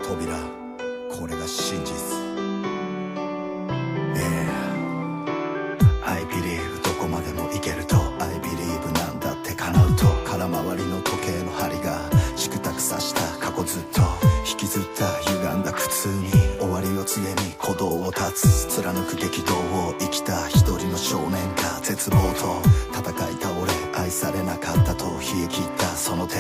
扉、これが真実。 I believe どこまでもいけると I believe なんだって叶うと空回りの時計の針がチクタクさした過去ずっと引きずった歪んだ苦痛に終わりを告げに鼓動を断つ貫く激動を生きた一人の少年が絶望と戦い倒れ愛されなかったと冷え切ったその手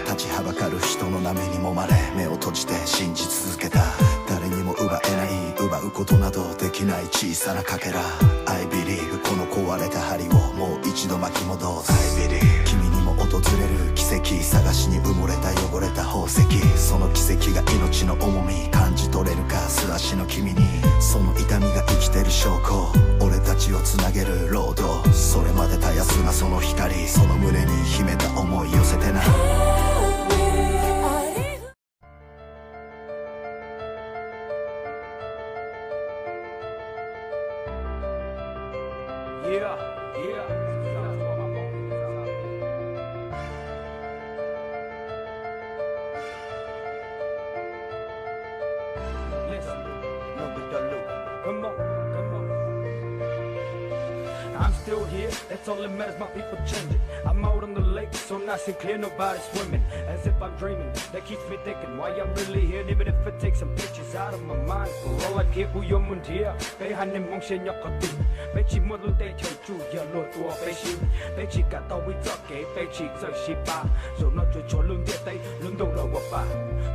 立ちはばかる人の波に揉まれ目を閉じて信じ続けた誰にも奪えない奪うことなどできない小さなかけら I believe この壊れた針をもう一度巻き戻す I believe 君にも訪れる奇跡探しに埋もれた汚れた宝石その奇跡が命の重み感じ取れるか素足の君にその痛みが生きてる証拠俺たちをつなげるロードそれまで絶やすなその光その胸に秘めた思い寄せてなI'm still here, that's all that matters, my people changing. I'm out on the lake, so nice and clear, nobody's swimming. As if I'm dreaming, that keeps me thinking why I'm really here. Even if it takes some pictures out of my mind. For all I care, who you're mun here. They had them mong shen yak a thing. They chi mo lu they choi chu, ya lo to a they chi. They chi got the we talk, they chi so she ba. So not to cho lung get they, lung don't know what ba.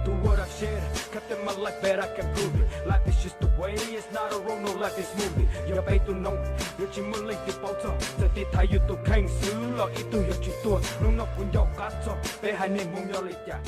Do what I've shared, cut in my life, bet I can prove it. Life is just the way, it's not a role, no life is movie. You're paid to know, you're chi mo link the bottom. Giờ thì thay yêu tôi khanh xứ lo ít tôi hiểu chuyện tôi lúc nào cũng giàu cá cho bé hai nên mong nhau lấy trả